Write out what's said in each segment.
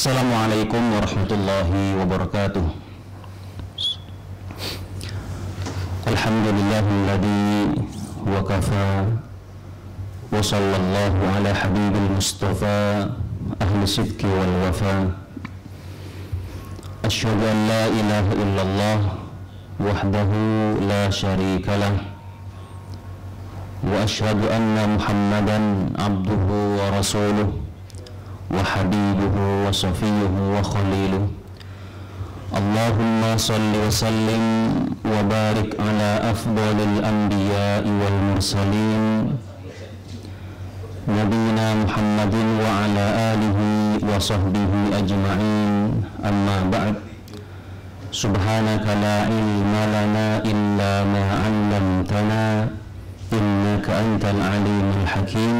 Assalamualaikum warahmatullahi wabarakatuh. Alhamdulillahilladzi wa kafa wa sallallahu ala habibil mustafa ahli sidqi wal wafa. Asyhadu an la ilaha illallah wahdahu la syarika lah wa asyhadu anna Muhammadan abduhu wa rasuluh wa habibuhu wa safiyuhu wa khaliluh. Allahumma salli wa sallim wa barik ala afdalil anbiya'i wal mursalin nabiyina Muhammadin wa ala alihi wa sahbihi ajma'in. Amma ba'd. Subhanaka la ilma lana illa ma 'allamtana innaka antal alimul hakim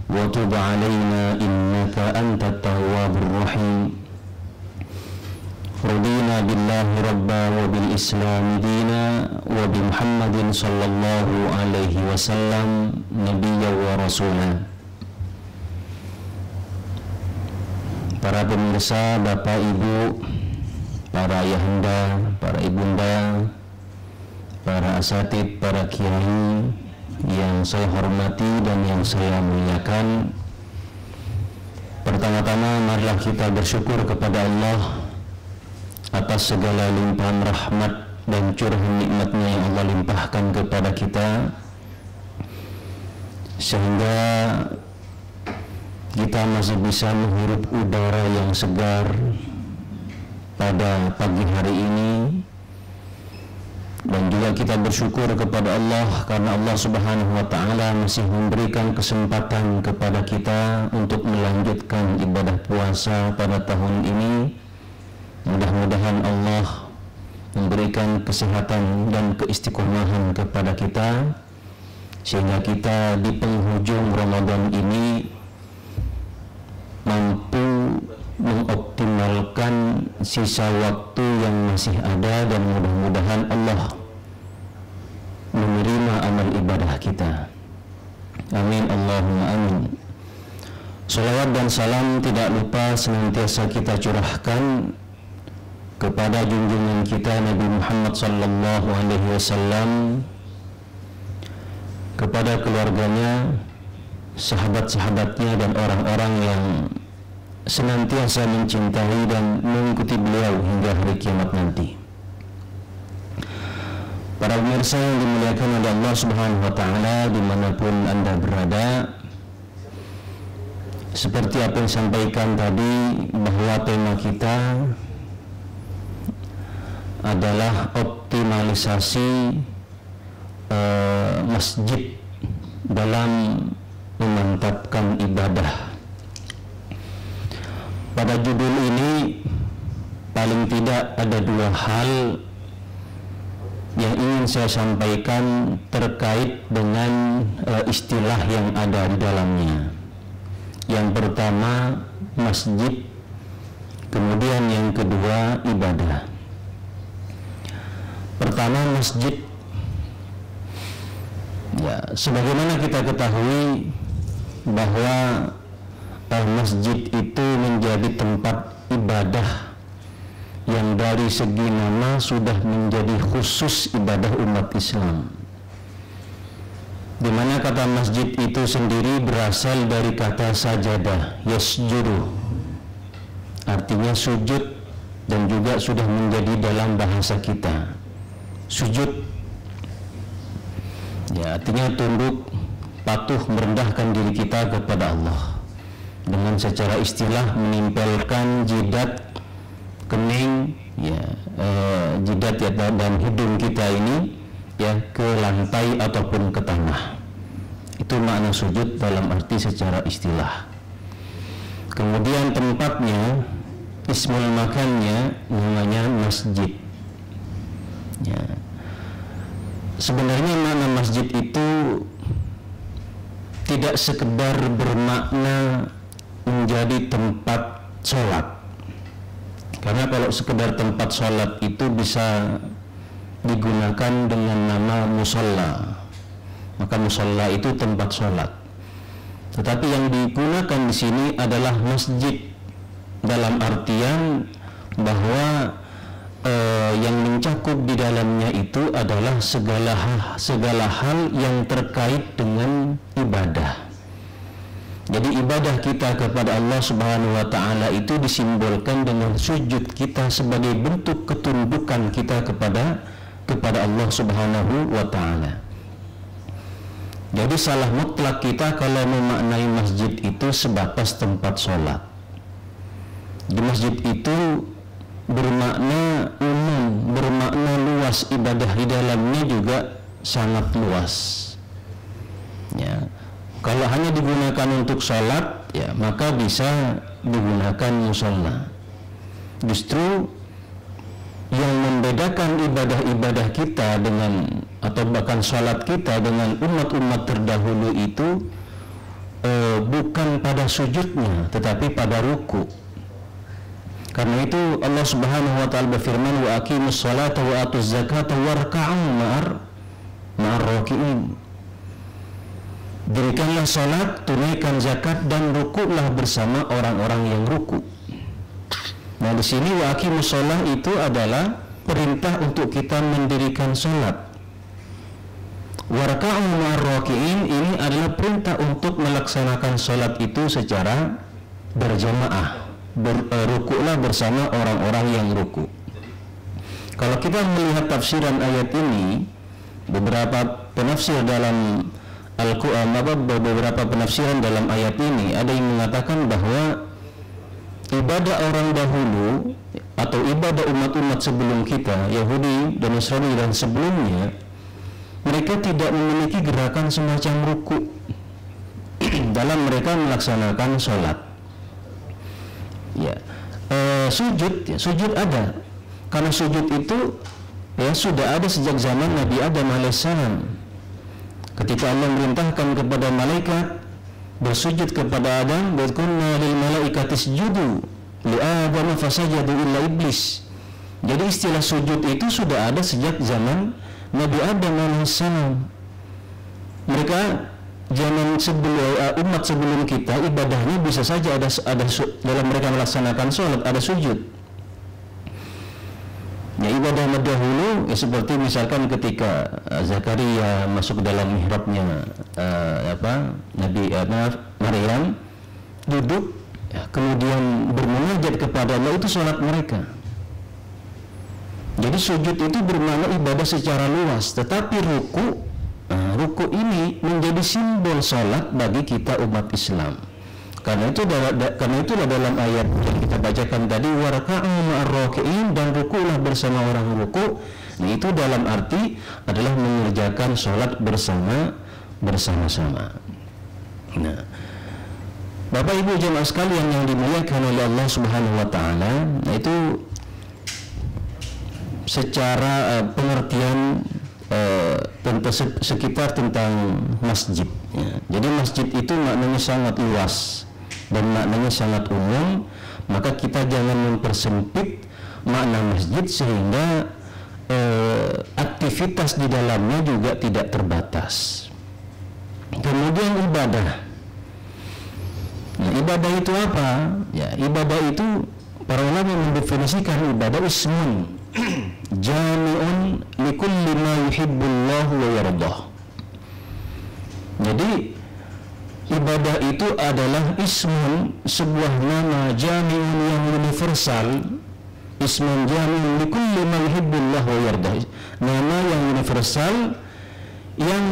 wa tub 'alaina innaka antat tawwabur rahim. Radina billahi rabba wa bil islam dina wa bi Muhammadin sallallahu alaihi wasallam nabiyya wa rasulah. Para pemirsa, Bapak Ibu, para ayahanda, para ibunda, para asatid, para kiai yang saya hormati dan yang saya muliakan, pertama-tama marilah kita bersyukur kepada Allah atas segala limpahan rahmat dan curahan nikmatnya yang Allah limpahkan kepada kita, sehingga kita masih bisa menghirup udara yang segar pada pagi hari ini. Dan juga kita bersyukur kepada Allah karena Allah Subhanahu wa ta'ala masih memberikan kesempatan kepada kita untuk melanjutkan ibadah puasa pada tahun ini. Mudah-mudahan Allah memberikan kesehatan dan keistiqomahan kepada kita, sehingga kita di penghujung Ramadan ini mampu mengoptimalkan sisa waktu yang masih ada, dan mudah-mudahan Allah menerima amal ibadah kita. Amin Allahumma amin. Salawat dan salam tidak lupa senantiasa kita curahkan kepada junjungan kita Nabi Muhammad sallallahu alaihi wasallam, kepada keluarganya, sahabat-sahabatnya, dan orang-orang yang senantiasa mencintai dan mengikuti beliau hingga hari kiamat nanti. Para pemirsa yang dimuliakan oleh Allah Subhanahu wa ta'ala dimanapun Anda berada, seperti apa yang disampaikan tadi, bahwa tema kita adalah optimalisasi masjid dalam memantapkan ibadah. Pada judul ini paling tidak ada dua hal yang ingin saya sampaikan terkait dengan istilah yang ada di dalamnya. Yang pertama masjid, kemudian yang kedua ibadah. Pertama masjid. Ya, sebagaimana kita ketahui bahwa masjid itu menjadi tempat ibadah yang dari segi nama sudah menjadi khusus ibadah umat Islam, di mana kata masjid itu sendiri berasal dari kata sajadah, yasjudu, artinya sujud, dan juga sudah menjadi dalam bahasa kita sujud, ya, artinya tunduk, patuh, merendahkan diri kita kepada Allah dengan secara istilah menempelkan jidat, kening, ya, jidat ya, dan hidung kita ini ya ke lantai ataupun ke tanah. Itu makna sujud dalam arti secara istilah. Kemudian tempatnya, ismul makannya namanya masjid. Ya. Sebenarnya makna masjid itu tidak sekedar bermakna menjadi tempat sholat, karena kalau sekedar tempat sholat itu bisa digunakan dengan nama musola, maka musola itu tempat sholat. Tetapi yang digunakan di sini adalah masjid, dalam artian bahwa yang mencakup di dalamnya itu adalah segala hal yang terkait dengan ibadah. Jadi ibadah kita kepada Allah Subhanahu wa taala itu disimbolkan dengan sujud kita sebagai bentuk ketundukan kita kepada Allah Subhanahu wa taala. Jadi salah mutlak kita kalau memaknai masjid itu sebatas tempat sholat. Di masjid itu bermakna umum, bermakna luas, ibadah di dalamnya juga sangat luas. Ya. Kalau hanya digunakan untuk sholat, ya maka bisa digunakan musola. Justru yang membedakan ibadah-ibadah kita dengan atau bahkan sholat kita dengan umat-umat terdahulu itu bukan pada sujudnya, tetapi pada ruku. Karena itu Allah Subhanahu wa taala berfirman, wa aqimus sholata wa atuz zakata warka'u ma'ar raki'in. Dirikanlah salat, tunaikan zakat, dan rukuklah bersama orang-orang yang ruku. Nah, di sini wa aqimus shalah itu adalah perintah untuk kita mendirikan salat. Warka'u ma'ar raki'in ini adalah perintah untuk melaksanakan salat itu secara berjamaah. Rukuklah bersama orang-orang yang ruku. Kalau kita melihat tafsiran ayat ini, beberapa penafsir dalam Al-Quran, beberapa penafsiran dalam ayat ini ada yang mengatakan bahwa ibadah orang dahulu atau ibadah umat-umat sebelum kita, Yahudi dan Nasrani dan sebelumnya, mereka tidak memiliki gerakan semacam ruku dalam mereka melaksanakan sholat. Ya, sujud ada, karena sujud itu ya sudah ada sejak zaman Nabi Adam alaihissalam. Ketika Allah merintahkan kepada malaikat bersujud kepada Adam, wa qulna lil malaikati isjudu li Adam fasajadu illa iblis. Jadi istilah sujud itu sudah ada sejak zaman Nabi Adam alaihissalam. Mereka zaman umat sebelum kita ibadahnya bisa saja ada dalam mereka melaksanakan sholat ada sujud. Ya, ibadah dahulu ya, seperti misalkan ketika Zakaria masuk dalam mihrabnya Nabi Maryam duduk ya, kemudian bermunajat kepada Allah, itu sholat mereka. Jadi sujud itu bermakna ibadah secara luas, tetapi ruku ini menjadi simbol sholat bagi kita umat Islam. Karena itulah dalam ayat yang kita bacakan tadi, warka'u ma'ar raki'in, dan rukulah bersama orang ruku. Nah, itu dalam arti adalah mengerjakan sholat bersama-sama. Nah, Bapak Ibu jemaah sekalian yang dimuliakan oleh Allah Subhanahu wa taala, nah itu secara pengertian sekitar tentang masjid ya. Jadi masjid itu maknanya sangat luas dan maknanya sangat umum, maka kita jangan mempersempit makna masjid sehingga aktivitas di dalamnya juga tidak terbatas. Kemudian ibadah. Nah, ibadah itu apa? Ya, ibadah itu para ulama mendefinisikan ibadah ismun jami'un likulli ma yuhibbullahu wa yardah. Jadi ibadah itu adalah ismun, sebuah nama jami'un yang universal, ismun jami'un likulli ma yuhibbullahu wa yardah, nama yang universal yang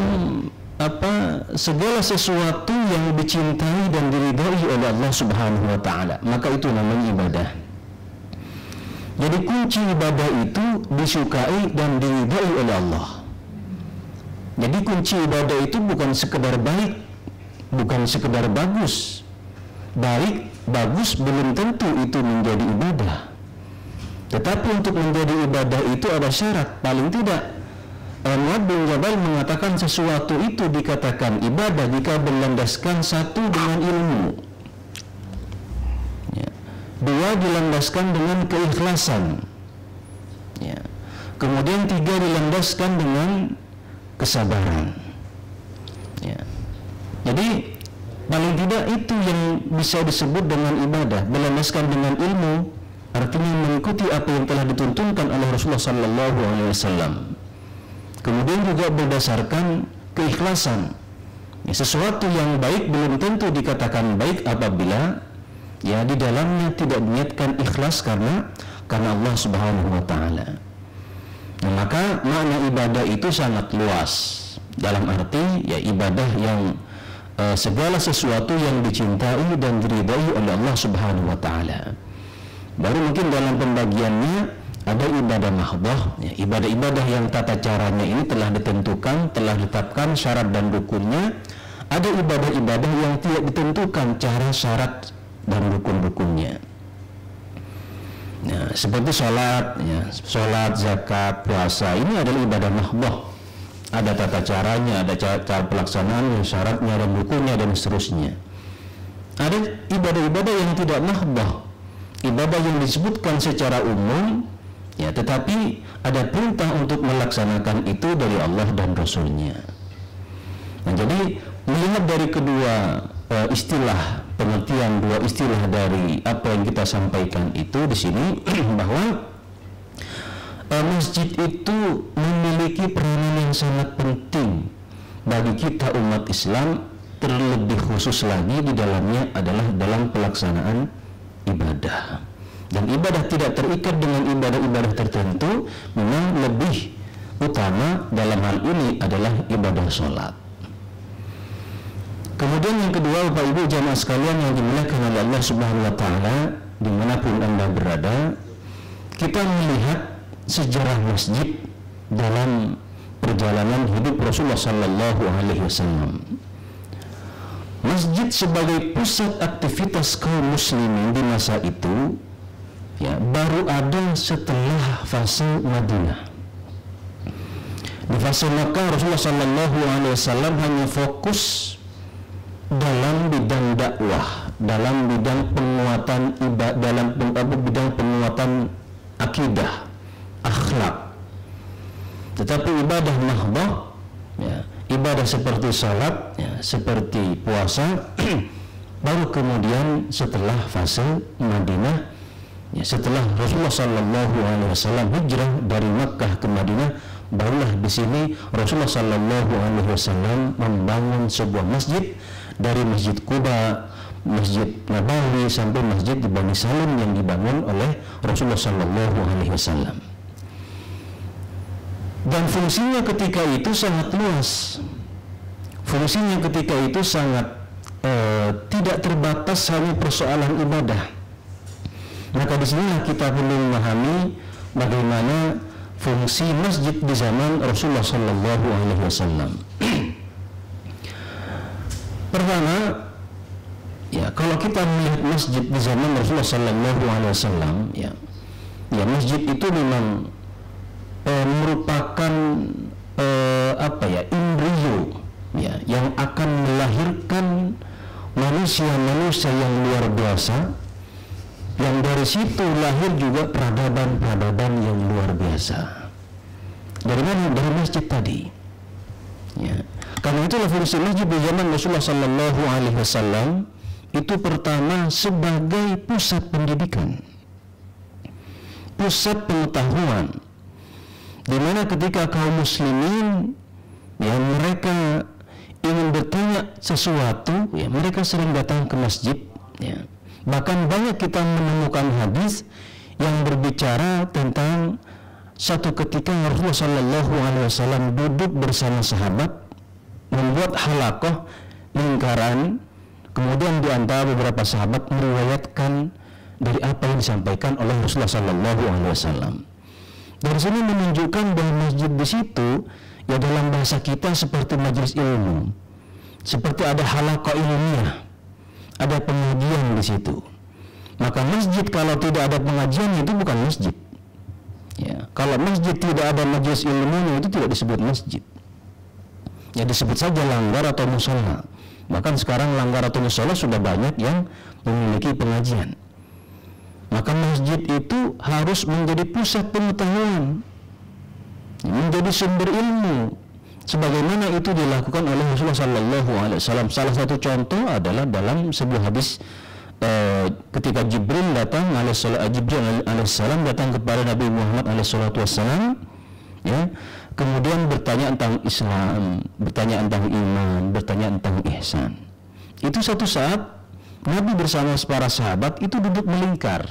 segala sesuatu yang dicintai dan diridhai oleh Allah Subhanahu wa taala, maka itu namanya ibadah. Jadi kunci ibadah itu disukai dan diridhai oleh Allah. Jadi kunci ibadah itu bukan sekedar baik, bukan sekedar bagus. Baik, bagus belum tentu itu menjadi ibadah. Tetapi untuk menjadi ibadah itu ada syarat. Paling tidak Mu'adz bin Jabal mengatakan sesuatu itu dikatakan ibadah jika berlandaskan satu dengan ilmu, ya. Dua, dilandaskan dengan keikhlasan, ya. Kemudian tiga, dilandaskan dengan kesabaran, ya. Jadi Paling tidak itu yang bisa disebut dengan ibadah, berlandaskan dengan ilmu, artinya mengikuti apa yang telah dituntunkan oleh Rasulullah sallallahu alaihi wasallam. Kemudian juga berdasarkan keikhlasan. Ya, sesuatu yang baik belum tentu dikatakan baik apabila ya di dalamnya tidak diniatkan ikhlas karena Allah Subhanahu wa taala. Nah, maka makna ibadah itu sangat luas. Dalam arti ya ibadah yang segala sesuatu yang dicintai dan diridai oleh Allah Subhanahu wa taala. Baru mungkin dalam pembagiannya ada ibadah mahdhah, ya, ibadah-ibadah yang tata caranya ini telah ditentukan, telah ditetapkan syarat dan rukunnya. Ada ibadah-ibadah yang tidak ditentukan cara, syarat dan rukun-rukunnya. Nah, seperti sholat, ya, sholat, zakat, puasa, ini adalah ibadah mahdhah. Ada tata caranya, ada cara pelaksanaan, syaratnya dan rukunnya dan seterusnya. Ada ibadah-ibadah yang tidak mahdhah, ibadah yang disebutkan secara umum, ya, tetapi ada perintah untuk melaksanakan itu dari Allah dan Rasulnya. Nah, jadi melihat dari kedua istilah, pengertian dua istilah dari apa yang kita sampaikan itu di sini bahwa masjid itu memiliki peranan yang sangat penting bagi kita umat Islam, terlebih khusus lagi di dalamnya adalah dalam pelaksanaan ibadah. Dan ibadah tidak terikat dengan ibadah-ibadah tertentu, memang lebih utama dalam hal ini adalah ibadah sholat. Kemudian yang kedua, Bapak Ibu jamaah sekalian yang dimuliakan oleh Allah Subhanahu wa taala, dimanapun Anda berada, kita melihat sejarah masjid dalam perjalanan hidup Rasulullah sallallahu alaihi wasallam. Masjid sebagai pusat aktivitas kaum muslimin di masa itu ya baru ada setelah fase Madinah. Di fase Makkah Rasulullah sallallahu alaihi wasallam hanya fokus dalam bidang dakwah, dalam bidang penguatan ibadah, dalam bidang penguatan akidah, akhlak. Tetapi ibadah mahdhah, ya, ibadah seperti salat, ya, seperti puasa, baru kemudian setelah fase Madinah, ya, setelah Rasulullah sallallahu alaihi wasallam hijrah dari Makkah ke Madinah, barulah di sini Rasulullah sallallahu alaihi wasallam membangun sebuah masjid, dari Masjid Quba, Masjid Nabawi sampai Masjid di Bani Salim yang dibangun oleh Rasulullah sallallahu alaihi wasallam. Dan fungsinya ketika itu sangat luas. Fungsinya ketika itu sangat tidak terbatas hanya persoalan ibadah. Maka di sinilah kita perlu memahami bagaimana fungsi masjid di zaman Rasulullah sallallahu alaihi wasallam. Pertama, ya kalau kita melihat masjid di zaman Rasulullah sallallahu alaihi wasallam, ya masjid itu memang merupakan embrio, ya, yang akan melahirkan manusia-manusia yang luar biasa, yang dari situ lahir juga peradaban-peradaban yang luar biasa. Dari mana? Dari masjid tadi. Ya. Karena itulah fungsi masjid di zaman Rasulullah sallallahu alaihi wasallam itu pertama sebagai pusat pendidikan, pusat pengetahuan, di mana ketika kaum muslimin yang mereka ingin bertanya sesuatu, ya mereka sering datang ke masjid, ya. Bahkan banyak kita menemukan hadis yang berbicara tentang satu ketika Rasulullah sallallahu alaihi wasallam duduk bersama sahabat, membuat halaqah, lingkaran, kemudian di antara beberapa sahabat meriwayatkan dari apa yang disampaikan oleh Rasulullah sallallahu alaihi wasallam. Dari sini menunjukkan bahwa masjid di situ ya dalam bahasa kita seperti majelis ilmu, seperti ada halaqah ilmiah, ada pengajian di situ. Maka masjid kalau tidak ada pengajian itu bukan masjid. Ya, kalau masjid tidak ada majelis ilmunya itu tidak disebut masjid. Ya disebut saja langgar atau musola. Bahkan sekarang langgar atau musola sudah banyak yang memiliki pengajian. Maka masjid itu harus menjadi pusat pengetahuan, menjadi sumber ilmu, sebagaimana itu dilakukan oleh Rasulullah Sallallahu Alaihi Wasallam. Salah satu contoh adalah dalam sebuah hadis ketika Jibril alaihissalam datang kepada Nabi Muhammad alaihissalam, ya, kemudian bertanya tentang Islam, bertanya tentang iman, bertanya tentang ihsan. Itu satu saat Nabi bersama para sahabat itu duduk melingkar.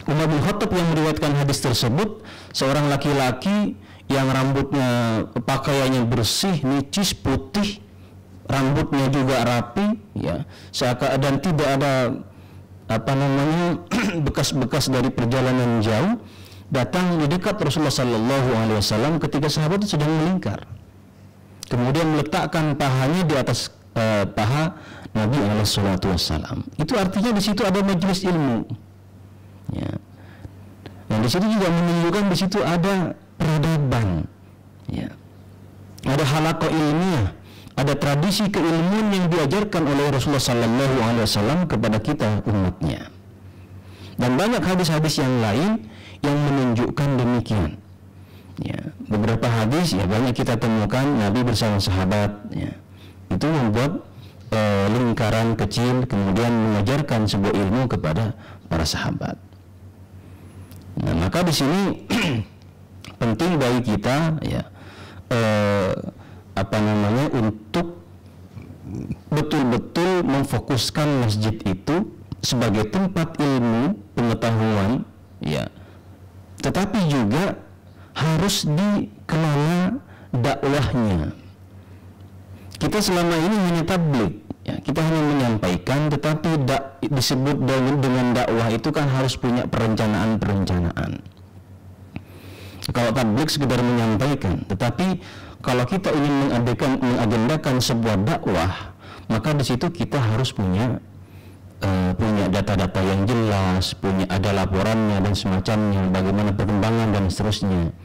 Umar bin Khattab yang meriwayatkan hadis tersebut, seorang laki-laki yang rambutnya, pakaiannya bersih, nicis, putih, rambutnya juga rapi, ya, dan tidak ada bekas-bekas dari perjalanan jauh, datang di dekat Rasulullah Sallallahu Alaihi Wasallam ketika sahabat itu sedang melingkar, kemudian meletakkan pahanya di atas paha Nabi Alaihi Wasallam. Itu artinya di situ ada majelis ilmu, ya. Dan di situ juga menunjukkan di situ ada peradaban, ya, ada halaqah ilmiah, ada tradisi keilmuan yang diajarkan oleh Rasulullah Sallallahu Alaihi Wasallam kepada kita umatnya. Dan banyak hadis-hadis yang lain yang menunjukkan demikian. Ya, beberapa hadis ya banyak kita temukan Nabi bersama sahabat, ya, itu membuat lingkaran kecil, kemudian mengajarkan sebuah ilmu kepada para sahabat. Nah, maka di sini penting bagi kita, ya, untuk betul-betul memfokuskan masjid itu sebagai tempat ilmu pengetahuan, ya, tetapi juga harus dikelola dakwahnya. Kita selama ini hanya tabligh, ya, kita hanya menyampaikan, tetapi disebut dengan dakwah itu kan harus punya perencanaan. Kalau tabligh sekedar menyampaikan, tetapi kalau kita ingin mengagendakan sebuah dakwah, maka di situ kita harus punya data-data yang jelas, ada laporannya dan semacamnya, bagaimana perkembangan dan seterusnya.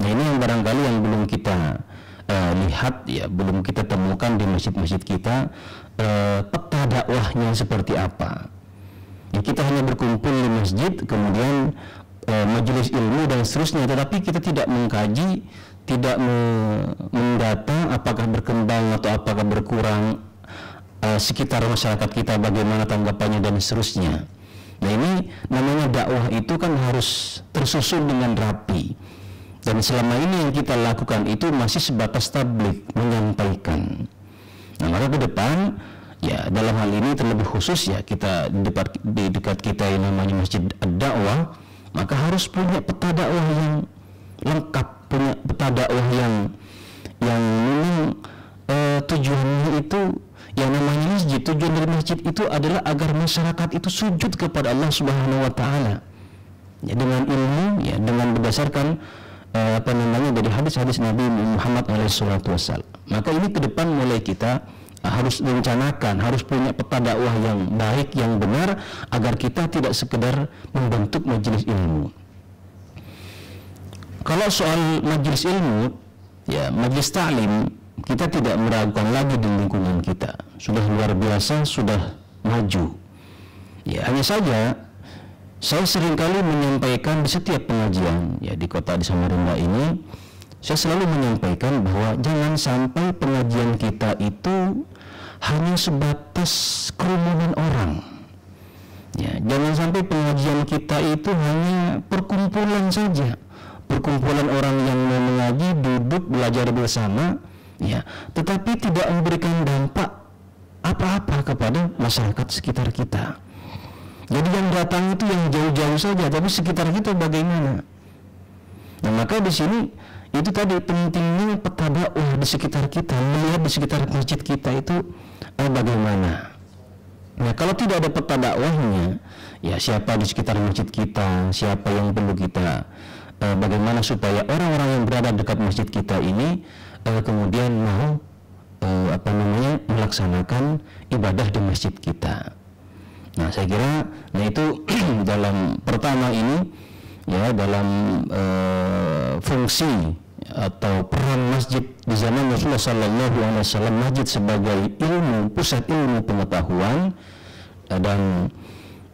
Nah, ini yang barangkali yang belum kita lihat, ya, belum kita temukan di masjid-masjid kita, peta dakwahnya seperti apa. Ya, kita hanya berkumpul di masjid, kemudian majelis ilmu dan seterusnya, tetapi kita tidak mengkaji, tidak mendata apakah berkembang atau apakah berkurang sekitar masyarakat kita, bagaimana tanggapannya dan seterusnya. Nah, ini namanya dakwah itu kan harus tersusun dengan rapi. Dan selama ini yang kita lakukan itu masih sebatas tabligh, menyampaikan. Nah, maka ke depan, ya, dalam hal ini terlebih khusus, ya, kita di dekat kita yang namanya Masjid Ad-Da'wah, maka harus punya peta dakwah yang lengkap, punya peta dakwah yang memang tujuannya itu, yang namanya masjid, tujuan dari masjid itu adalah agar masyarakat itu sujud kepada Allah Subhanahu wa taala. Ya, dengan ilmu, ya, dengan berdasarkan dari hadis-hadis Nabi Muhammad SAW. Maka ini ke depan mulai kita harus rencanakan, harus punya peta dakwah yang baik, yang benar, agar kita tidak sekedar membentuk majelis ilmu. Kalau soal majelis ilmu, ya, majelis ta'lim, kita tidak meragukan lagi di lingkungan kita. Sudah luar biasa, sudah maju. Ya, hanya saja saya seringkali menyampaikan di setiap pengajian, ya, di kota di Samarinda ini, saya selalu menyampaikan bahwa jangan sampai pengajian kita itu hanya sebatas kerumunan orang. Ya, jangan sampai pengajian kita itu hanya perkumpulan saja, perkumpulan orang yang mau mengaji, duduk belajar bersama, ya, tetapi tidak memberikan dampak apa-apa kepada masyarakat sekitar kita. Jadi yang datang itu yang jauh-jauh saja, tapi sekitar kita bagaimana? Nah, maka di sini itu tadi pentingnya peta dakwah di sekitar kita, melihat di sekitar masjid kita itu bagaimana. Nah, kalau tidak ada peta dakwahnya, ya, siapa di sekitar masjid kita, siapa yang perlu kita, bagaimana supaya orang-orang yang berada dekat masjid kita ini kemudian mau melaksanakan ibadah di masjid kita. Nah, saya kira, itu dalam pertama ini, ya, dalam fungsi atau peran masjid di zaman Rasulullah Sallallahu Alaihi Wasallam, masjid sebagai pusat ilmu pengetahuan, dan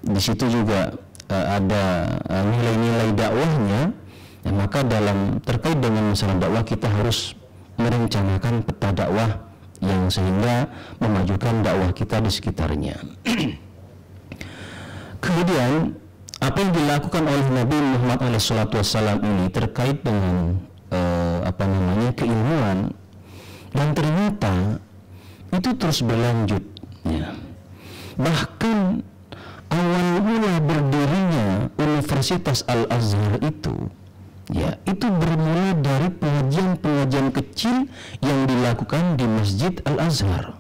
di situ juga ada nilai-nilai dakwahnya. Ya, maka terkait dengan masalah dakwah kita harus merencanakan peta dakwah yang sehingga memajukan dakwah kita di sekitarnya. Kemudian apa yang dilakukan oleh Nabi Muhammad SAW ini terkait dengan keilmuan, dan ternyata itu terus berlanjut, ya. Bahkan awal mula berdirinya Universitas Al-Azhar itu, ya, itu bermula dari pengajian-pengajian kecil yang dilakukan di Masjid Al-Azhar,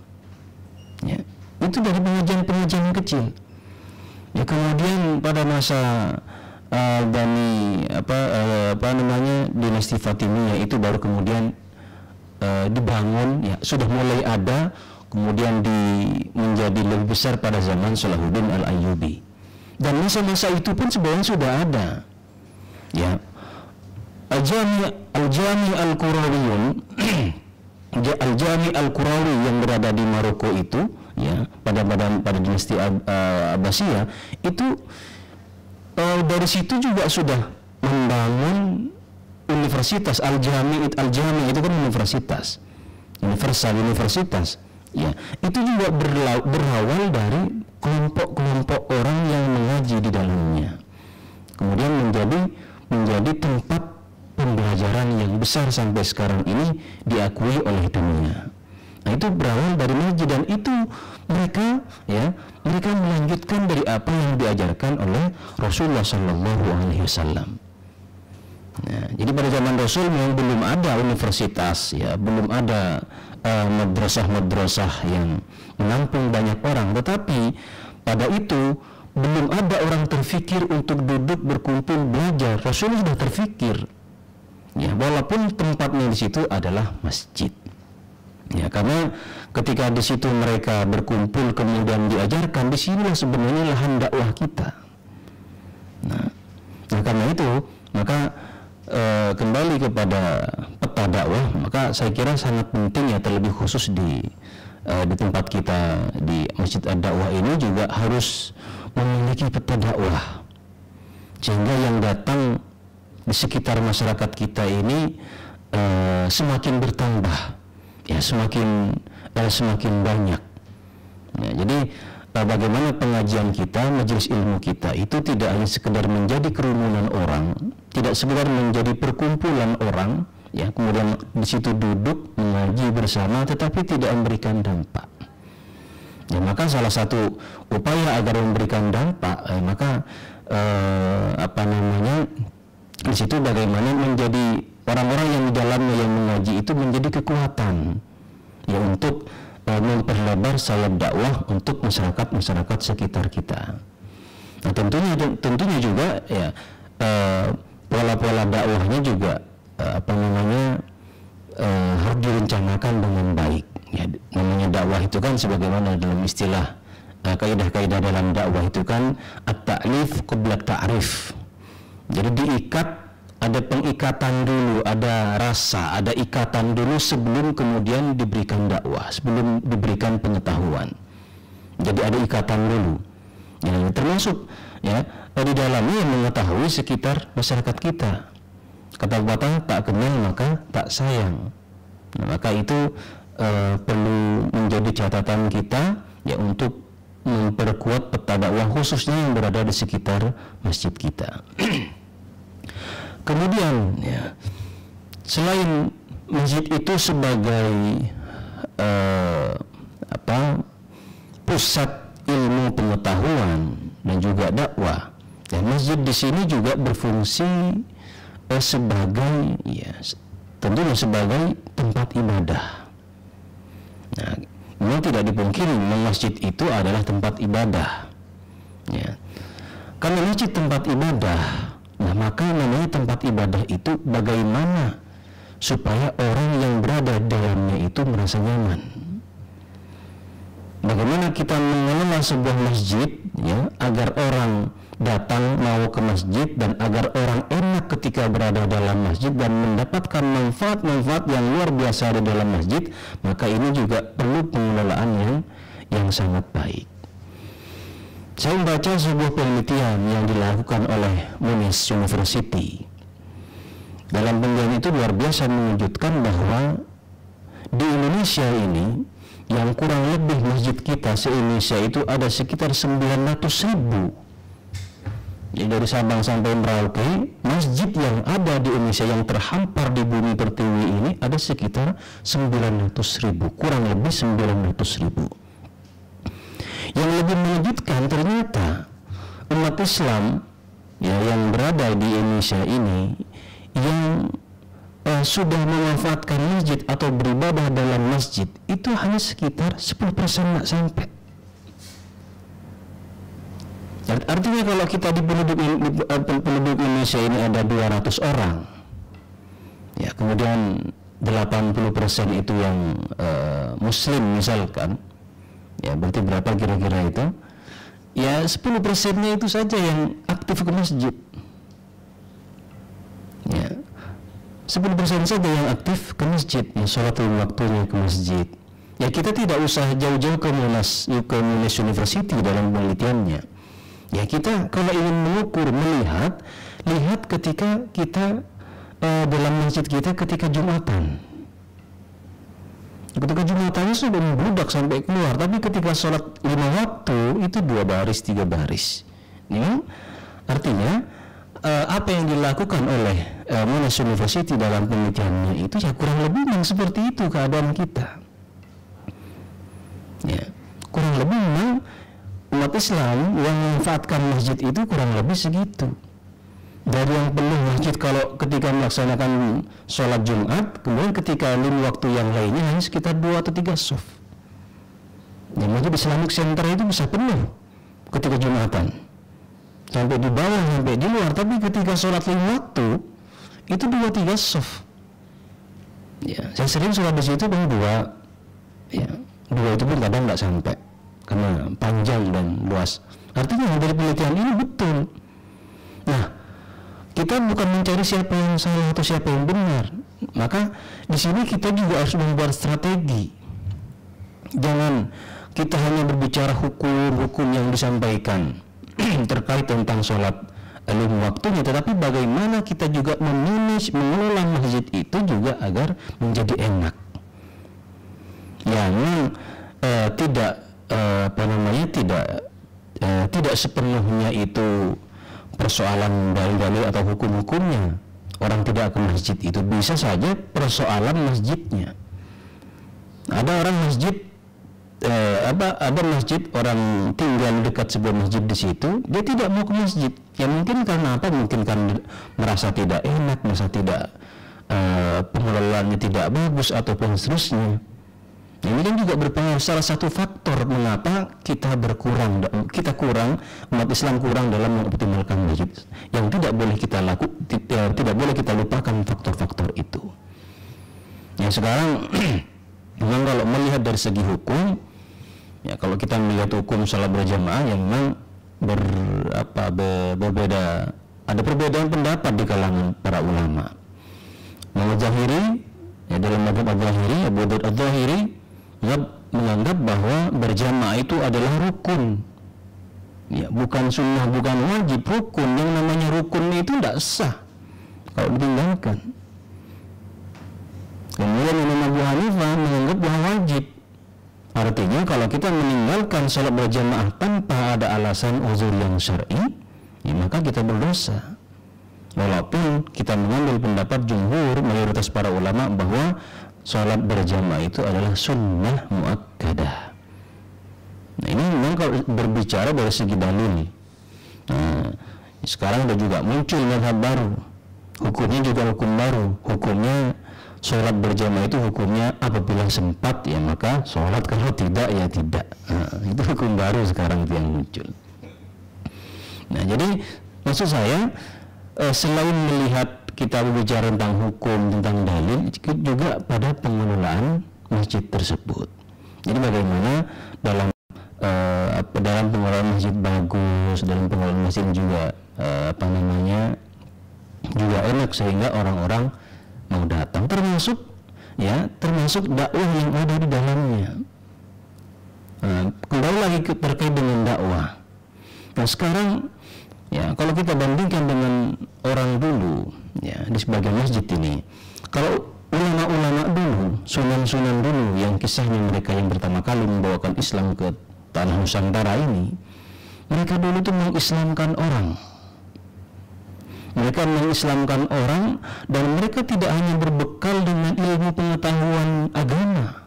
ya. Itu dari pengajian-pengajian kecil. Ya, kemudian pada masa dinasti Fatimiyah itu baru kemudian dibangun, ya, sudah mulai ada, kemudian menjadi lebih besar pada zaman Salahuddin Al-Ayyubi. Dan masa-masa itu pun sebenarnya sudah ada, ya. Al-Jami Al-Qurawiyun Al-Jami Al-Qurawi yang berada di Maroko itu, ya, pada dinasti Abbasiyah itu, dari situ juga sudah membangun universitas. Al-Jami itu kan universitas ya. Itu juga berawal dari kelompok-kelompok orang yang mengaji di dalamnya, kemudian menjadi tempat pembelajaran yang besar sampai sekarang ini diakui oleh dunia. Nah, itu berawal dari masjid, dan itu mereka melanjutkan dari apa yang diajarkan oleh Rasulullah SAW. Nah, jadi pada zaman Rasul memang belum ada universitas, ya, belum ada madrasah-madrasah yang menampung banyak orang, tetapi pada itu belum ada orang terfikir untuk duduk berkumpul belajar. Rasul sudah terfikir, ya, walaupun tempatnya di situ adalah masjid. Ya, karena ketika di situ mereka berkumpul kemudian diajarkan, di sinilah sebenarnya lahan dakwah kita. Nah karena itu maka kembali kepada peta dakwah, maka saya kira sangat penting, ya, terlebih khusus di tempat kita di Masjid Ad-Dakwah ini juga harus memiliki peta dakwah, sehingga yang datang di sekitar masyarakat kita ini semakin bertambah, ya, semakin banyak. Ya, jadi bagaimana pengajian kita, majelis ilmu kita itu tidak hanya sekedar menjadi kerumunan orang, tidak sekedar menjadi perkumpulan orang, ya, kemudian di situ duduk mengaji bersama, tetapi tidak memberikan dampak. Ya, maka salah satu upaya agar memberikan dampak, maka di situ bagaimana menjadi orang-orang yang di dalamnya yang mengaji itu menjadi kekuatan, ya, untuk memperlebar sayap dakwah untuk masyarakat sekitar kita. Nah, tentunya juga, ya, pola-pola dakwahnya juga harus direncanakan dengan baik. Ya, namanya dakwah itu kan sebagaimana dalam istilah kaidah-kaidah dalam dakwah itu kan at-ta'lif qabla ta'rif. Jadi diikat, ada pengikatan dulu, ada rasa, ada ikatan dulu sebelum kemudian diberikan dakwah, sebelum diberikan pengetahuan. Jadi ada ikatan dulu, ya, termasuk, ya, di dalamnya yang mengetahui sekitar masyarakat kita. Kata pepatah, tak kenal maka tak sayang. Nah, maka itu perlu menjadi catatan kita, ya, untuk memperkuat peta dakwah khususnya yang berada di sekitar masjid kita. Kemudian, ya, selain masjid itu sebagai pusat ilmu pengetahuan dan juga dakwah, dan masjid di sini juga berfungsi sebagai, ya, tentunya sebagai tempat ibadah. Nah, memang tidak dipungkiri masjid itu adalah tempat ibadah, ya. Karena masjid tempat ibadah, nah, maka namanya tempat ibadah itu bagaimana supaya orang yang berada di dalamnya itu merasa nyaman. Bagaimana kita mengelola sebuah masjid, ya, agar orang datang mau ke masjid dan agar orang enak ketika berada dalam masjid dan mendapatkan manfaat-manfaat yang luar biasa di dalam masjid, maka ini juga perlu pengelolaan yang sangat baik. Saya membaca sebuah penelitian yang dilakukan oleh Monash University. Dalam penelitian itu luar biasa mengejutkan bahwa di Indonesia ini yang kurang lebih masjid kita se-Indonesia itu ada sekitar 900.000. Jadi dari Sabang sampai Merauke, masjid yang ada di Indonesia yang terhampar di bumi pertiwi ini ada sekitar 900.000, kurang lebih 900.000. Yang lebih mengejutkan ternyata umat Islam ya yang berada di Indonesia ini yang sudah memanfaatkan masjid atau beribadah dalam masjid itu hanya sekitar 10% nggak sampai. Artinya kalau kita di penduduk Indonesia ini ada 200 orang, ya kemudian 80% itu yang Muslim misalkan, ya berarti berapa kira-kira itu? Ya 10%-nya itu saja yang aktif ke masjid. Ya 10% saja yang aktif ke masjid, ya sholat lima waktunya ke masjid. Ya kita tidak usah jauh-jauh ke Monash University dalam penelitiannya. Ya kita kalau ingin mengukur, lihat ketika kita dalam masjid kita ketika Jumatan. Ketika Jumatannya sudah membludak sampai keluar, tapi ketika sholat 5 waktu itu 2 baris, 3 baris. Ya, artinya apa yang dilakukan oleh Monash University dalam penelitiannya itu ya kurang lebih memang seperti itu keadaan kita. Ya, kurang lebih memang umat Islam yang memanfaatkan masjid itu kurang lebih segitu. Dari yang penuh masjid kalau ketika melaksanakan sholat Jumat, kemudian ketika 5 waktu yang lainnya hanya sekitar 2 atau 3 shaf. Ya, masjid Islamic Center itu bisa penuh ketika Jumatan, sampai di bawah, sampai di luar. Tapi ketika sholat 5 waktu itu 2-3 shaf. Ya, saya sering sholat di situ dan 2, ya 2 itu pun kadang nggak sampai karena panjang dan luas. Artinya dari penelitian ini betul. Nah, kita bukan mencari siapa yang salah atau siapa yang benar. Maka di sini kita juga harus membuat strategi. Jangan kita hanya berbicara hukum yang disampaikan terkait tentang sholat 5 waktunya, tetapi bagaimana kita juga mengelola masjid itu juga agar menjadi enak. Yang tidak sepenuhnya itu persoalan dalil-dalil atau hukum-hukumnya. Orang tidak ke masjid itu bisa saja persoalan masjidnya. Ada orang masjid ada masjid, orang tinggal dekat sebuah masjid di situ, dia tidak mau ke masjid. Ya mungkin karena apa? Mungkin karena merasa tidak enak, merasa tidak pengelolaannya tidak bagus ataupun seterusnya. Ini kan juga berpengaruh, salah satu faktor mengapa kita umat Islam kurang dalam mengoptimalkan masjid. Yang tidak boleh kita lupakan faktor-faktor itu. Yang sekarang memang kalau melihat dari segi hukum, ya kalau kita melihat hukum salat berjamaah yang memang berbeda, ada perbedaan pendapat di kalangan para ulama. Imam Zahiri, ya dalam mazhab Al-Zahiri, Abu Daud Al-Zahiri menganggap bahwa berjamaah itu adalah rukun, ya bukan sunnah, bukan wajib, rukun. Yang namanya rukun itu tidak sah kalau ditinggalkan. Kemudian Imam Abu Hanifah menganggap bahwa wajib. Artinya kalau kita meninggalkan sholat berjamaah tanpa ada alasan uzur yang syar'i, ya maka kita berdosa. Walaupun kita mengambil pendapat jumhur, mayoritas para ulama, bahwa sholat berjamaah itu adalah sunnah muakkadah. Nah ini memang kalau berbicara dari segi dalil. Nah, sekarang ada juga muncul mazhab baru, hukumnya juga hukum baru. Hukumnya sholat berjamaah itu hukumnya apabila sempat ya maka sholat, kalau tidak ya tidak. Nah, itu hukum baru sekarang yang muncul. Nah jadi maksud saya selain melihat kita berbicara tentang hukum, tentang dalil, juga pada pengelolaan masjid tersebut. Jadi bagaimana dalam pengelolaan masjid bagus, dalam pengelolaan masjid juga juga enak sehingga orang-orang mau datang, termasuk dakwah yang ada di dalamnya. Kembali lagi terkait dengan dakwah. Nah sekarang ya kalau kita bandingkan dengan orang dulu, ya di sebagian masjid ini, kalau ulama-ulama dulu, sunan-sunan dulu yang kisahnya mereka yang pertama kali membawakan Islam ke tanah Nusantara ini, mereka dulu itu mengislamkan orang. Mereka mengislamkan orang, dan mereka tidak hanya berbekal dengan ilmu pengetahuan agama.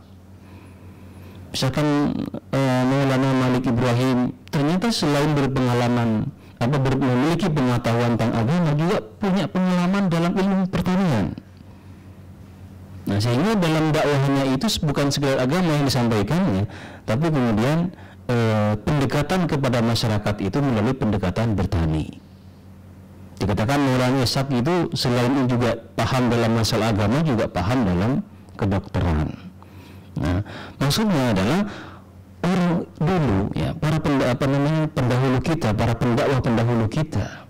Misalkan Maulana Malik Ibrahim ternyata selain berpengalaman memiliki pengetahuan tentang agama, juga punya pengalaman dalam ilmu pertanian. Nah, sehingga dalam dakwahnya itu bukan sekedar agama yang disampaikannya, tapi kemudian pendekatan kepada masyarakat itu melalui pendekatan bertani. Dikatakan Maulana Ishaq itu selain juga paham dalam masalah agama, juga paham dalam kedokteran. Nah, maksudnya adalah orang dulu ya, para pendahulu kita, para pendakwah pendahulu kita,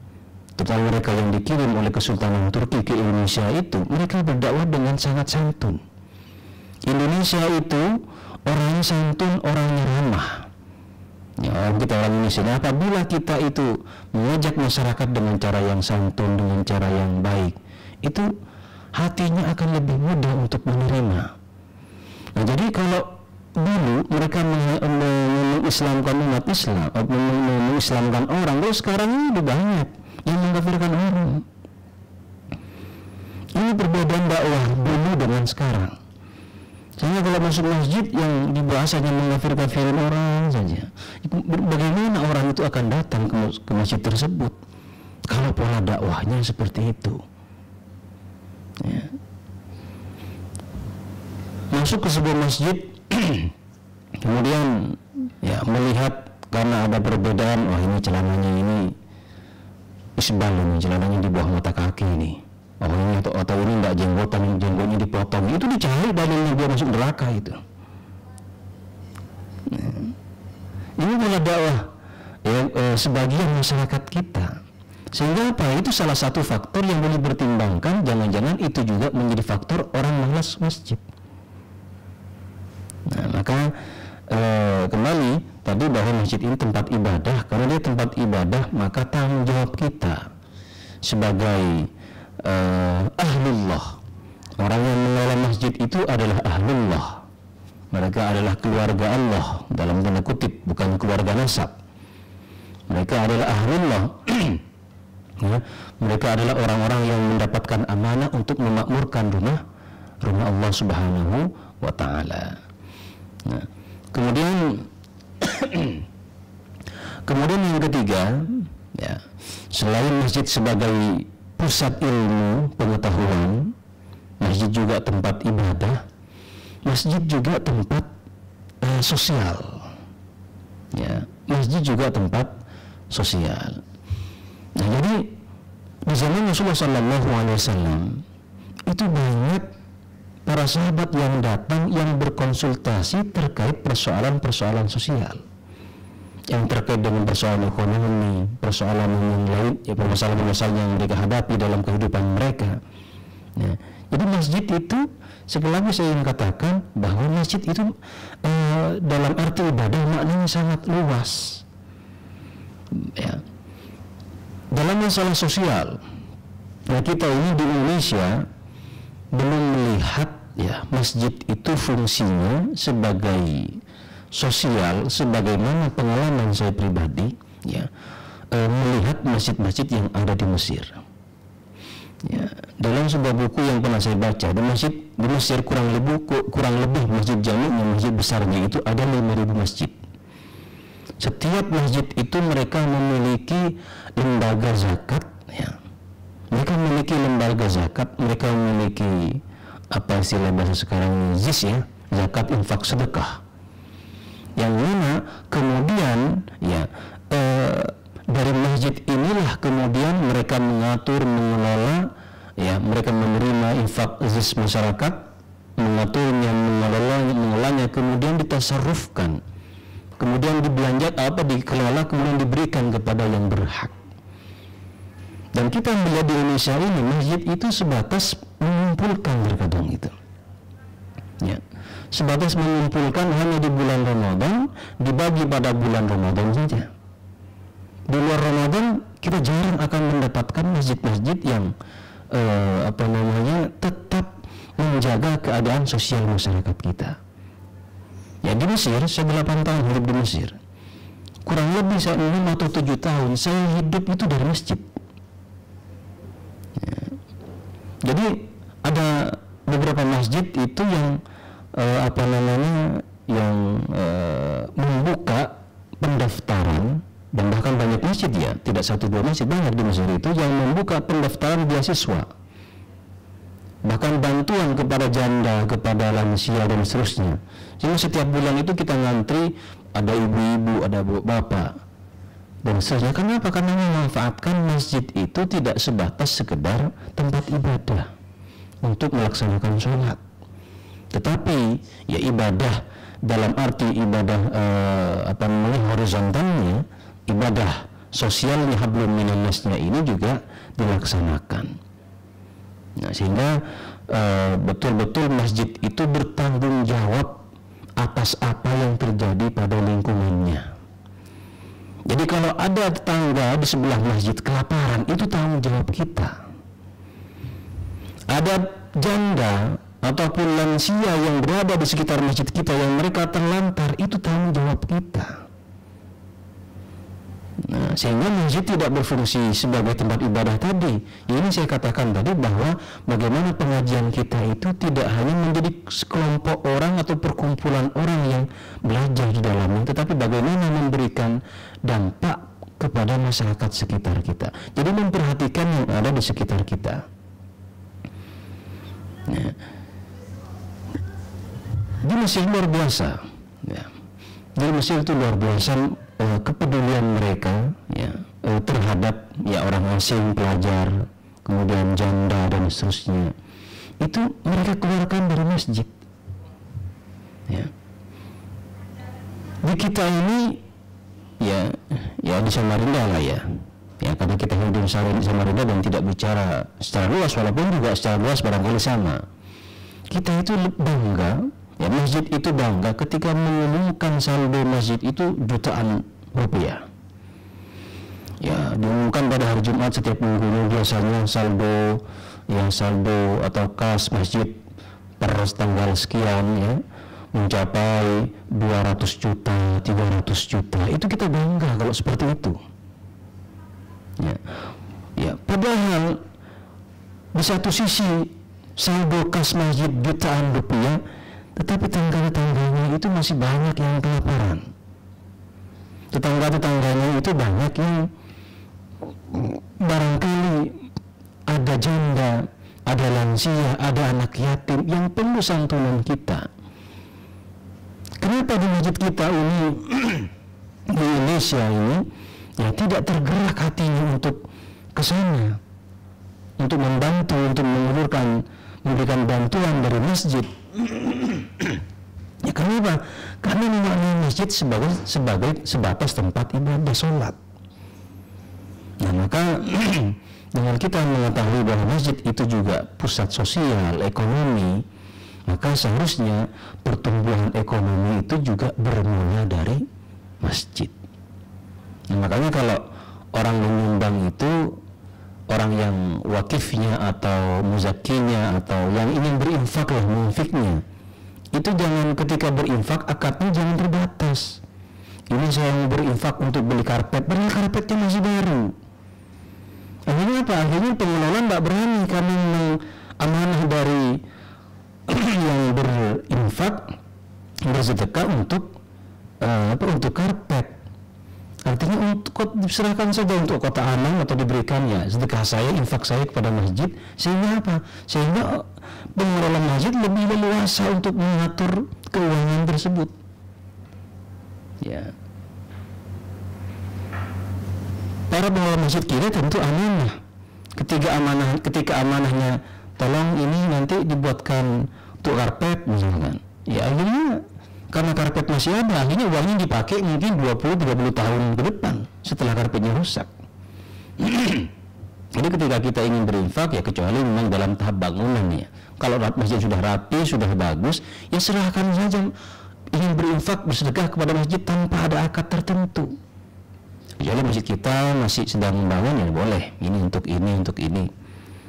terutama mereka yang dikirim oleh Kesultanan Turki ke Indonesia itu, mereka berdakwah dengan sangat santun. Indonesia itu orangnya santun, orangnya ramah. Ya, kita orang Indonesia, apabila kita itu mengajak masyarakat dengan cara yang santun, dengan cara yang baik, itu hatinya akan lebih mudah untuk menerima. Nah, jadi kalau dulu mereka mengislamkan umat Islam, mengislamkan orang, terus sekarang ini udah banyak yang mengkafirkan orang. Ini perbedaan dakwah dulu dengan sekarang. Sehingga kalau masuk masjid yang dibahasanya mengkafir-kafirin orang saja, bagaimana orang itu akan datang ke masjid tersebut kalau pola dakwahnya seperti itu ya. Masuk ke sebuah masjid kemudian ya melihat karena ada perbedaan, wah ini celananya ini isbal, ini celananya di bawah mata kaki ini, oh ini atau ini enggak jenggotan, jenggotnya dipotong, itu dicari dalilnya dia masuk neraka itu. Nah, ini pola dakwah ya, sebagian masyarakat kita. Sehingga apa? Itu salah satu faktor yang boleh dipertimbangkan, jangan-jangan itu juga menjadi faktor orang malas masjid. Nah, maka kembali tadi bahwa masjid ini tempat ibadah. Karena dia tempat ibadah, maka tanggung jawab kita sebagai ahlullah, orang yang mengelola masjid itu adalah ahlullah. Mereka adalah keluarga Allah dalam tanda kutip, bukan keluarga nasab. Mereka adalah ahlullah. Ya, mereka adalah orang-orang yang mendapatkan amanah untuk memakmurkan rumah Allah Subhanahu wa Ta'ala. Nah, kemudian yang ketiga, ya, selain masjid sebagai pusat ilmu pengetahuan, masjid juga tempat ibadah, masjid juga tempat sosial. Ya, masjid juga tempat sosial. Nah, jadi di zaman Rasulullah SAW itu banyak para sahabat yang datang yang berkonsultasi terkait persoalan-persoalan sosial, yang terkait dengan persoalan ekonomi, persoalan yang lain, ya, permasalahan-permasalahan yang mereka hadapi dalam kehidupan mereka. Ya, jadi masjid itu, sekali lagi saya ingin katakan bahwa masjid itu dalam arti ibadah maknanya sangat luas. Ya. Dalam masalah sosial, nah kita ini di Indonesia belum melihat ya masjid itu fungsinya sebagai sosial, sebagaimana pengalaman saya pribadi ya melihat masjid-masjid yang ada di Mesir. Ya, dalam sebuah buku yang pernah saya baca, di Mesir kurang lebih masjid jami'nya, masjid besarnya itu ada 5.000 masjid. Setiap masjid itu mereka memiliki lembaga zakat, ya. Mereka memiliki lembaga zakat, mereka memiliki apa istilah bahasa sekarang, ZIS ya, zakat infak sedekah. Yang mana kemudian ya dari masjid inilah kemudian mereka mengatur, mengelola, ya mereka menerima infak ZIS masyarakat, mengaturnya, mengelolanya, kemudian ditasarrufkan, kemudian dikelola, kemudian diberikan kepada yang berhak. Dan kita melihat di Indonesia ini masjid itu sebatas mengumpulkan, terkadang itu ya, sebatas mengumpulkan hanya di bulan Ramadan, dibagi pada bulan Ramadan saja. Di luar Ramadan kita jarang akan mendapatkan masjid-masjid yang tetap menjaga keadaan sosial masyarakat kita. Ya di Mesir, saya 8 tahun hidup di Mesir. Kurang lebih 6 atau 7 tahun saya hidup itu dari masjid. Ya. Jadi ada beberapa masjid itu yang membuka pendaftaran, dan bahkan banyak masjid ya, tidak 1-2 masjid, banyak di Mesir itu yang membuka pendaftaran beasiswa, bahkan bantuan kepada janda, kepada lansia dan seterusnya. Jadi setiap bulan itu kita ngantri, ada ibu-ibu, ada bapak dan seterusnya. Kenapa? Karena memanfaatkan masjid itu tidak sebatas sekedar tempat ibadah untuk melaksanakan sholat, tetapi ya ibadah dalam arti ibadah horizontalnya, ibadah sosialnya, hablum minannasnya ini juga dilaksanakan. Nah, sehingga betul-betul masjid itu bertanggung jawab atas apa yang terjadi pada lingkungannya. Jadi kalau ada tetangga di sebelah masjid kelaparan, itu tanggung jawab kita. Ada janda ataupun lansia yang berada di sekitar masjid kita yang mereka terlantar, itu tanggung jawab kita. Nah, sehingga masjid tidak berfungsi sebagai tempat ibadah tadi. Ini saya katakan tadi bahwa bagaimana pengajian kita itu tidak hanya menjadi sekelompok orang atau perkumpulan orang yang belajar di dalamnya, tetapi bagaimana memberikan dampak kepada masyarakat sekitar kita. Jadi memperhatikan yang ada di sekitar kita. Nah, di Mesir luar biasa. Ya. Di Mesir itu luar biasa kepedulian mereka ya terhadap ya orang asing, pelajar, kemudian janda dan seterusnya. Itu mereka keluarkan dari masjid. Ya. Di kita ini ya di Samarinda lah ya. Ya karena kita hidup di Samarinda dan tidak bicara secara luas, walaupun juga secara luas barangkali sama. Kita itu bangga, ya masjid itu bangga ketika mengumumkan saldo masjid itu jutaan rupiah. Ya diumumkan pada hari Jumat setiap minggu, biasanya saldo atau kas masjid per tanggal sekian ya mencapai 200 juta, 300 juta. Itu kita bangga kalau seperti itu. Ya, padahal di satu sisi saldo kas masjid jutaan rupiah, tetapi tetangga-tetangganya itu masih banyak yang kelaparan. Tetangga-tetangganya itu banyak yang barangkali ada janda, ada lansia, ada anak yatim yang perlu santunan kita. Kenapa di masjid kita ini di Indonesia ini ya tidak tergerak hatinya untuk ke sana, untuk membantu, untuk memberikan bantuan dari masjid? Ya kenapa? Karena memaknai masjid sebatas tempat ibadah sholat. Nah maka dengan kita mengetahui bahwa masjid itu juga pusat sosial, ekonomi, maka seharusnya pertumbuhan ekonomi itu juga bermula dari masjid. Nah, makanya kalau orang menyumbang itu, orang yang wakifnya atau muzakinya atau yang ingin berinfak lah, munfiknya, itu jangan ketika berinfak akadnya jangan terbatas. Ini saya mau berinfak untuk beli karpet, padahal karpetnya masih baru. Akhirnya apa? Akhirnya pengelola tidak berani karena amanah dari yang berinfak, bersedekah untuk karpet. Artinya untuk diserahkan saja untuk kota aman atau diberikan ya sedekah saya, infak saya kepada masjid, sehingga apa? Sehingga pengelola masjid lebih leluasa untuk mengatur keuangan tersebut. Ya. Para pengelola masjid kita tentu amanah. Ketika amanahnya tolong ini nanti dibuatkan untuk karpet misalkan. Ya akhirnya karena karpet masih ada, akhirnya uangnya dipakai mungkin 20-30 tahun ke depan setelah karpetnya rusak. Jadi ketika kita ingin berinfak ya kecuali memang dalam tahap bangunan ya. Kalau masjid sudah rapi, sudah bagus, ya serahkan saja. Ingin berinfak, bersedekah kepada masjid tanpa ada akad tertentu. Jadi masjid kita masih sedang membangun ya boleh, ini untuk ini, untuk ini.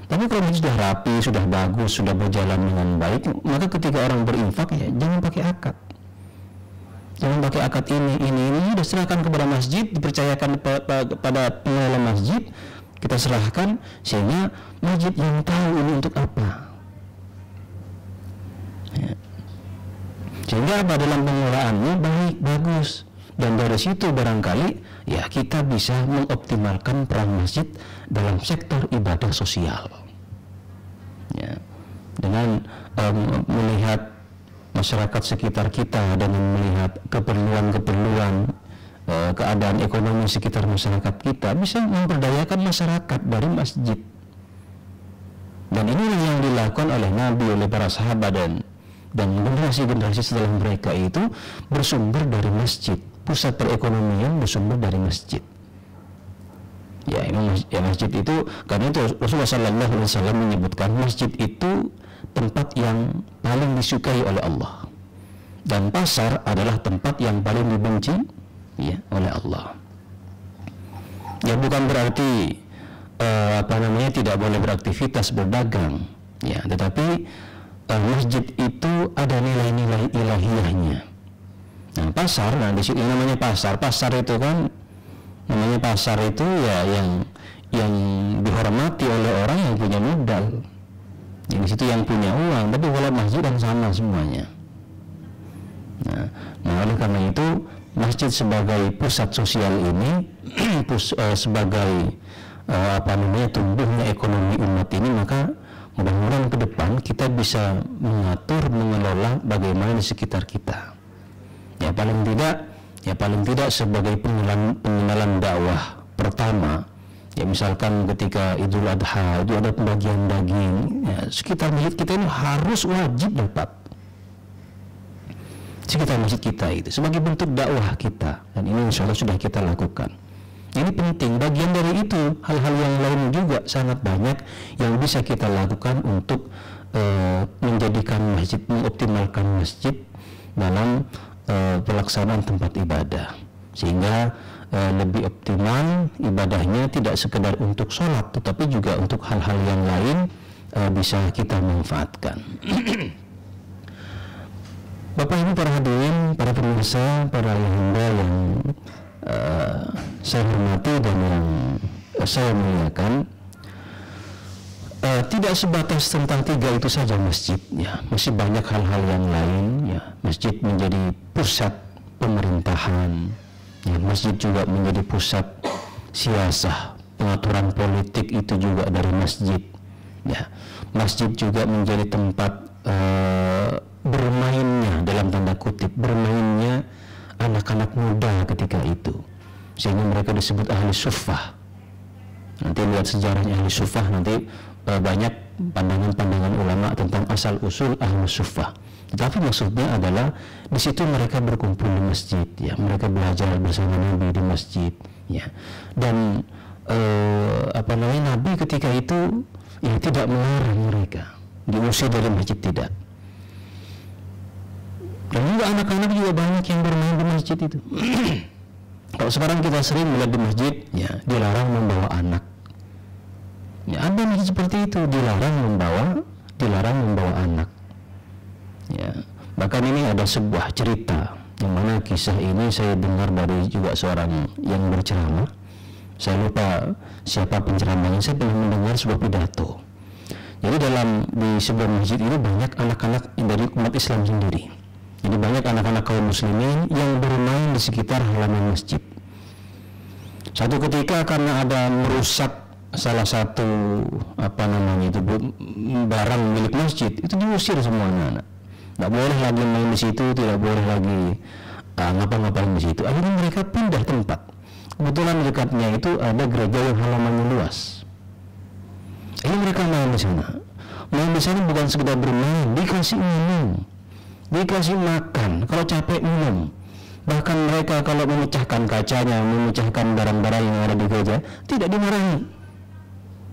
Tapi kalau masjid sudah rapi, sudah bagus, sudah berjalan dengan baik, maka ketika orang berinfak ya jangan pakai akad. Jangan pakai akad ini sudah serahkan kepada masjid, dipercayakan kepada pengelola masjid, kita serahkan sehingga masjid yang tahu ini untuk apa. Ya. Sehingga apa, dalam pengelolaannya baik, bagus, dan dari situ barangkali ya kita bisa mengoptimalkan peran masjid dalam sektor ibadah sosial. Ya. Dengan melihat masyarakat sekitar kita dan melihat keperluan-keperluan keadaan ekonomi sekitar masyarakat kita, bisa memperdayakan masyarakat dari masjid. Dan ini yang dilakukan oleh Nabi, oleh para sahabat dan generasi-generasi setelah mereka itu bersumber dari masjid. Pusat perekonomian bersumber dari masjid. Ya, masjid itu, karena itu Rasulullah SAW menyebutkan masjid itu tempat yang paling disukai oleh Allah, dan pasar adalah tempat yang paling dibenci ya oleh Allah. Ya, bukan berarti tidak boleh beraktivitas berdagang ya, tetapi masjid itu ada nilai-nilai ilahiyahnya. Nah, pasar, di situ namanya pasar itu kan namanya pasar itu ya yang dihormati oleh orang yang punya modal. Di situ yang punya uang, tapi kalau masjid dan sama semuanya. Nah, oleh karena itu masjid sebagai pusat sosial ini sebagai tumbuhnya ekonomi umat ini, maka mudah-mudahan ke depan kita bisa mengatur, mengelola bagaimana di sekitar kita. Ya paling tidak sebagai pengenalan dakwah pertama. Ya, misalkan ketika Idul Adha itu ada pembagian daging, ya, sekitar masjid kita ini harus wajib dapat. Sekitar masjid kita itu sebagai bentuk dakwah kita, dan ini insya Allah sudah kita lakukan. Ini penting. Bagian dari itu, hal-hal yang lain juga sangat banyak yang bisa kita lakukan untuk menjadikan masjid, mengoptimalkan masjid dalam pelaksanaan tempat ibadah, sehingga lebih optimal ibadahnya, tidak sekedar untuk sholat tetapi juga untuk hal-hal yang lain bisa kita manfaatkan. Bapak Ibu para hadirin, para pemirsa, para ayahanda yang saya hormati dan yang saya muliakan, tidak sebatas tentang 3 itu saja masjid ya, masih banyak hal-hal yang lain ya. Masjid menjadi pusat pemerintahan ya, masjid juga menjadi pusat siasah, pengaturan politik itu juga dari masjid ya. Masjid juga menjadi tempat bermainnya, dalam tanda kutip bermainnya anak-anak muda ketika itu, sehingga mereka disebut ahli suffah. Nanti lihat sejarahnya ahli suffah, nanti banyak pandangan-pandangan ulama tentang asal usul ahli suffah. Tetapi maksudnya adalah di situ mereka berkumpul di masjid ya, mereka belajar bersama Nabi di masjid ya. Dan Nabi ketika itu ya tidak melarang mereka diusir dari masjid, tidak. Dan juga anak-anak juga banyak yang bermain di masjid itu. Kalau sekarang kita sering melihat di masjid ya, dilarang membawa anak ya, ada masjid seperti itu, dilarang membawa anak ya. Bahkan ini ada sebuah cerita yang mana kisah ini saya dengar dari juga seorang yang berceramah. Saya lupa siapa penceramahnya, saya pernah mendengar sebuah pidato. Jadi di sebuah masjid ini banyak anak-anak dari umat Islam sendiri. Jadi banyak anak-anak kaum muslimin yang bermain di sekitar halaman masjid. Satu ketika karena ada merusak salah satu barang milik masjid, itu diusir semua anak-anak. Tidak boleh lagi main di situ, tidak boleh lagi ngapa-ngapain di situ. Akhirnya mereka pindah tempat. Kebetulan dekatnya itu ada gereja yang halamannya luas. Akhirnya mereka main di sana. Main di sana bukan sekedar bermain, dikasih minum, dikasih makan, kalau capek minum. Bahkan mereka kalau memecahkan kacanya, memecahkan barang-barang yang ada di gereja, tidak dimarahi.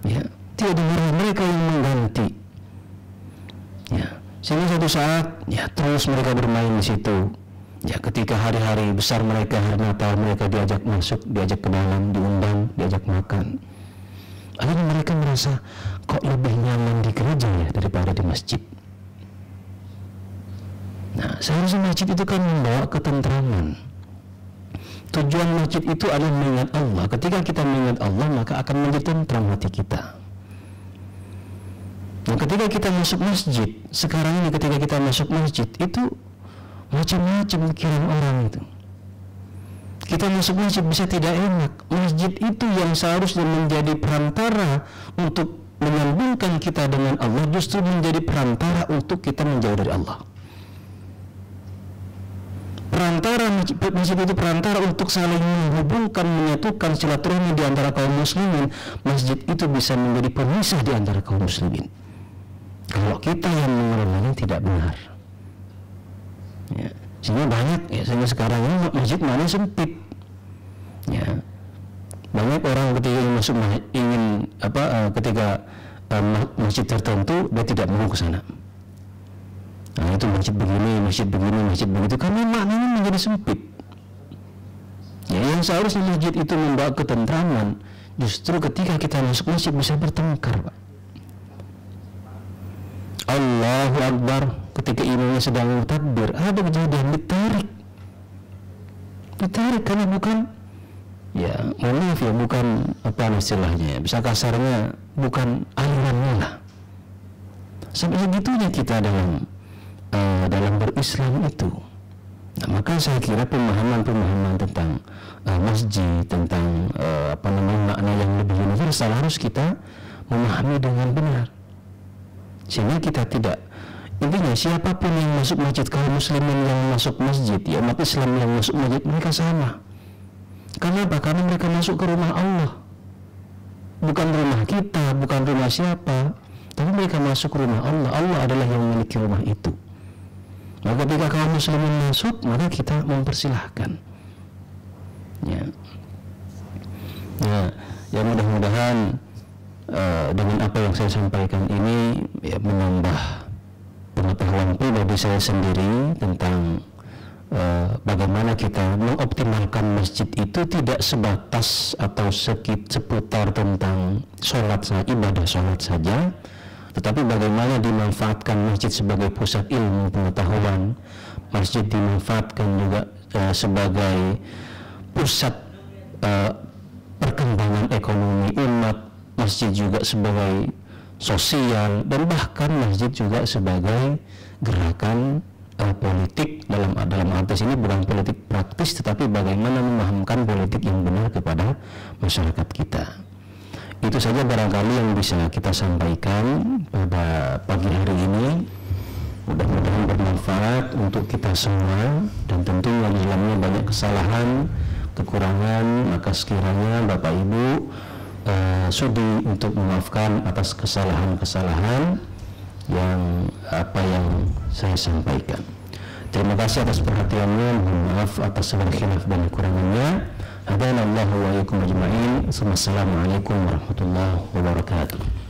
Ya, tidak dimarahi, mereka yang mengganti. Ya, sehingga suatu saat ya terus mereka bermain di situ. Ya, ketika hari-hari besar mereka, hari Natal, mereka diajak masuk, diajak ke dalam, diundang, diajak makan. Akhirnya mereka merasa kok lebih nyaman di gereja ya daripada di masjid. Nah, seharusnya masjid itu kan membawa ketentraman. Tujuan masjid itu adalah mengingat Allah. Ketika kita mengingat Allah, maka akan menjadi tentram hati kita. Nah, ketika kita masuk masjid, sekarang ini ketika kita masuk masjid, itu macam-macam pikiran orang itu. Kita masuk masjid bisa tidak enak. Masjid itu yang seharusnya menjadi perantara untuk menyambungkan kita dengan Allah, justru menjadi perantara untuk kita menjauh dari Allah. Perantara masjid itu perantara untuk saling menghubungkan, menyatukan silaturahmi di antara kaum muslimin. Masjid itu bisa menjadi pemisah di antara kaum muslimin kalau kita yang mengelolanya tidak benar. Ya, sehingga banyak ya, sehingga sekarang ini masjid mana sempit. Ya, banyak orang ketika masuk ketika masjid tertentu dia tidak mau ke sana. Nah, itu masjid begini, masjid begitu, karena maknanya menjadi sempit. Ya, yang seharusnya masjid itu membawa ketentraman, justru ketika kita masuk masjid bisa bertengkar, Pak. Allahu Akbar, ketika imamnya sedang takbir, ada kejadian ditarik karena bukan, ya maaf ya, bukan apa istilahnya, bisa kasarnya bukan alirannya lah. Sampai segitunya kita dalam berislam itu. Nah, maka saya kira pemahaman tentang masjid, tentang makna yang lebih universal harus kita memahami dengan benar, sehingga kita tidak, intinya siapapun yang masuk masjid, kaum muslimin yang masuk masjid, ya umat Islam yang masuk masjid, mereka sama. Kenapa? Karena mereka masuk ke rumah Allah, bukan rumah kita, bukan rumah siapa, tapi mereka masuk ke rumah Allah. Allah adalah yang memiliki rumah itu. Maka ketika kaum muslimin masuk, maka kita mempersilahkan. Ya mudah-mudahan dengan apa yang saya sampaikan ini ya menambah pengetahuan pribadi saya sendiri tentang bagaimana kita mengoptimalkan masjid itu tidak sebatas atau seputar tentang ibadah sholat saja, tetapi bagaimana dimanfaatkan masjid sebagai pusat ilmu pengetahuan, masjid dimanfaatkan juga sebagai pusat perkembangan ekonomi umat, masjid juga sebagai sosial, dan bahkan masjid juga sebagai gerakan politik dalam arti ini bukan politik praktis, tetapi bagaimana memahamkan politik yang benar kepada masyarakat kita. Itu saja barangkali yang bisa kita sampaikan pada pagi hari ini. Mudah-mudahan bermanfaat untuk kita semua, dan tentunya di dalamnya banyak kesalahan, kekurangan, maka sekiranya Bapak Ibu sudi untuk memaafkan atas kesalahan-kesalahan yang saya sampaikan. Terima kasih atas perhatiannya, mohon maaf atas segala khilaf dan kekurangannya. Hadanallahu wa iyyakum ajma'in. Wassalamualaikum warahmatullahi wabarakatuh.